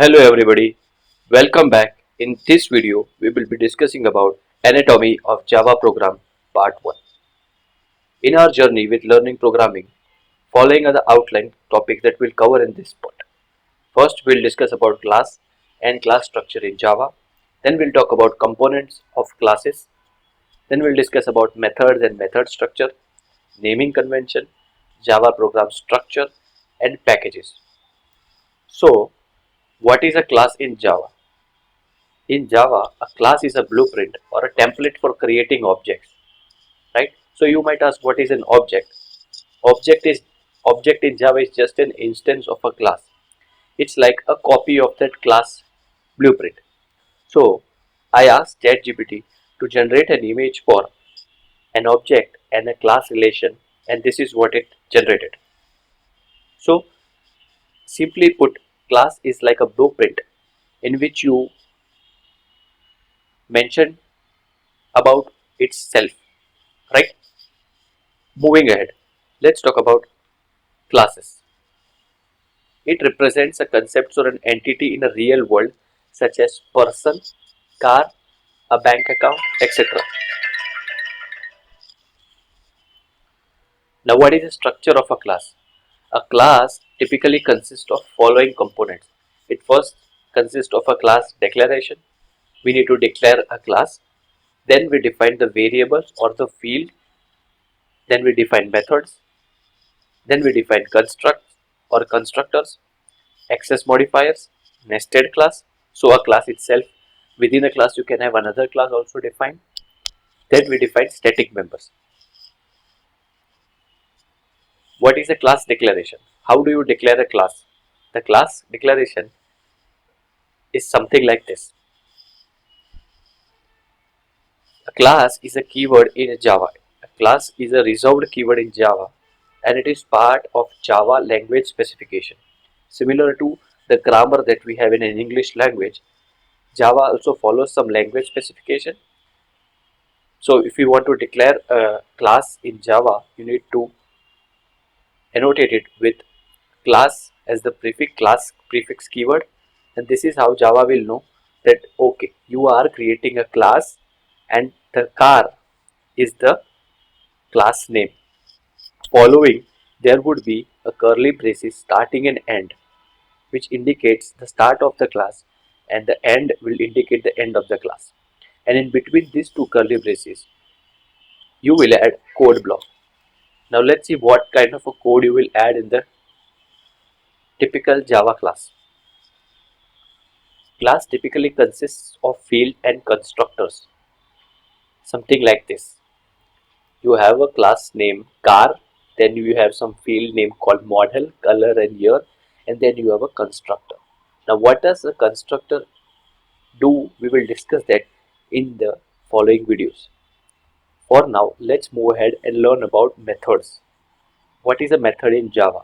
Hello everybody, welcome back. In this video, we will be discussing about anatomy of Java program part 1. In our journey with learning programming, following are the outline topics that we'll cover in this part. First, we'll discuss about class and class structure in Java. Then we'll talk about components of classes. Then we'll discuss about methods and method structure, naming convention, Java program structure and packages. So, what is a class in Java? In Java, a class is a blueprint or a template for creating objects, right? So you might ask, what is an object? Object in Java is just an instance of a class. It's like a copy of that class blueprint. So I asked ChatGPT to generate an image for an object and a class relation, and this is what it generated. So simply put, class is like a blueprint in which you mention about itself, right? Moving ahead, let's talk about classes. It represents a concept or an entity in a real world such as person, car, a bank account, etc. Now what is the structure of a class? A class typically consists of following components. It first consists of a class declaration. We need to declare a class. Then we define the variables or the field. Then we define methods. Then we define constructs or constructors, access modifiers, nested class. So a class itself, within a class you can have another class also defined. Then we define static members. What is a class declaration? How do you declare a class? The class declaration is something like this. A class is a keyword in Java. A class is a reserved keyword in Java and it is part of Java language specification. Similar to the grammar that we have in an English language, Java also follows some language specification. So if you want to declare a class in Java, you need to annotate it with class as the prefix keyword, and this is how Java will know that okay, you are creating a class and the car is the class name. Following, there would be a curly braces starting and end, which indicates the start of the class, and the end will indicate the end of the class. And in between these two curly braces, you will add code block. Now let's see what kind of a code you will add in the typical Java class. Class typically consists of field and constructors. Something like this. You have a class name car, then you have some field name called model, color and year, and then you have a constructor. Now what does a constructor do? We will discuss that in the following videos. For now, let's move ahead and learn about methods. What is a method in Java?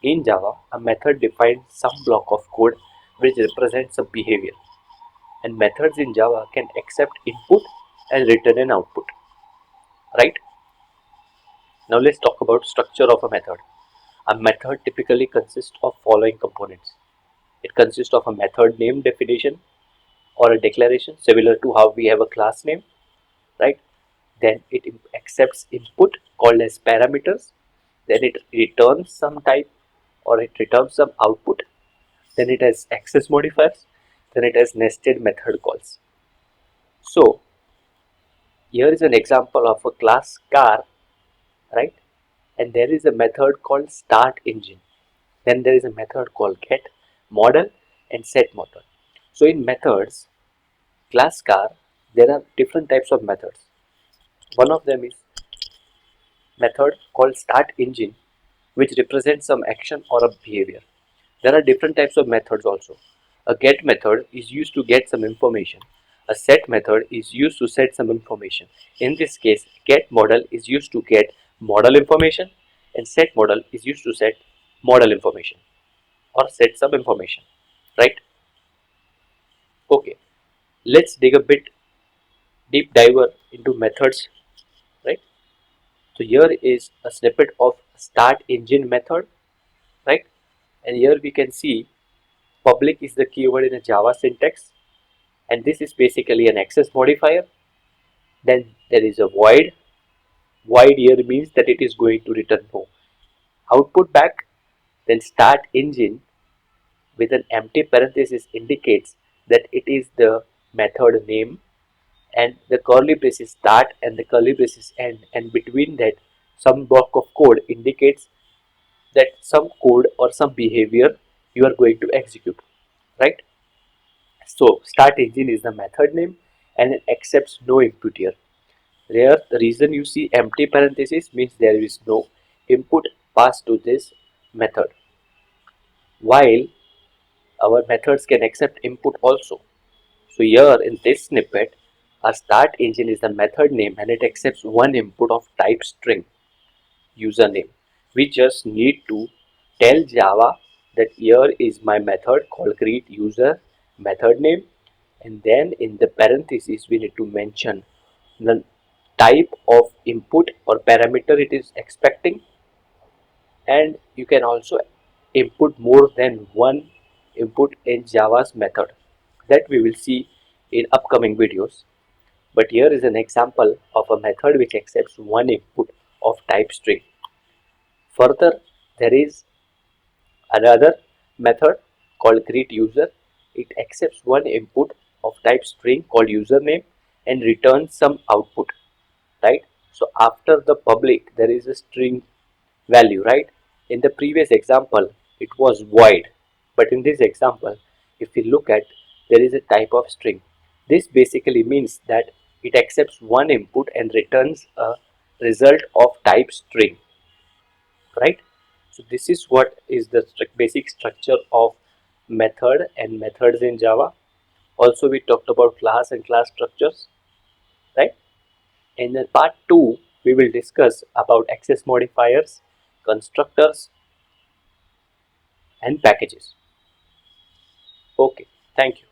In Java, a method defines some block of code which represents a behavior. And methods in Java can accept input and return an output, right? Now let's talk about structure of a method. A method typically consists of following components. It consists of a method name definition or a declaration similar to how we have a class name, right? Then it accepts input called as parameters. Then it returns some type or it returns some output. Then it has access modifiers. Then it has nested method calls. So here is an example of a class car, right? And there is a method called start engine. Then there is a method called get model and set model. So in methods, class car, there are different types of methods. One of them is method called start engine, which represents some action or a behavior. There are different types of methods also. A get method is used to get some information. A set method is used to set some information. In this case, get model is used to get model information and set model is used to set model information or set some information, right? Okay, let's dig a bit deep diver into methods, right? So here is a snippet of start engine method, right? And here we can see public is the keyword in a Java syntax, and this is basically an access modifier. Then there is a void. Void here means that it is going to return no output back. Then start engine with an empty parenthesis indicates that it is the method name, and the curly braces start and the curly braces end, and between that some block of code indicates that some code or some behavior you are going to execute, right? So start engine is the method name and it accepts no input here. Here the reason you see empty parenthesis means there is no input passed to this method, while our methods can accept input also. So here in this snippet, our start engine is the method name and it accepts one input of type string username. We just need to tell Java that here is my method called greet user method name, and then in the parentheses we need to mention the type of input or parameter it is expecting, and you can also input more than one input in Java's method that we will see in upcoming videos. But here is an example of a method which accepts one input of type string. Further, there is another method called greet user. It accepts one input of type string called username and returns some output, right? So after the public there is a string value, right? In the previous example it was void, but in this example if we look at, there is a type of string. This basically means that it accepts one input and returns a result of type string, right? So this is what is the basic structure of method and methods in Java. Also we talked about class and class structures, right? In the part 2 we will discuss about access modifiers, constructors and packages. Okay, thank you.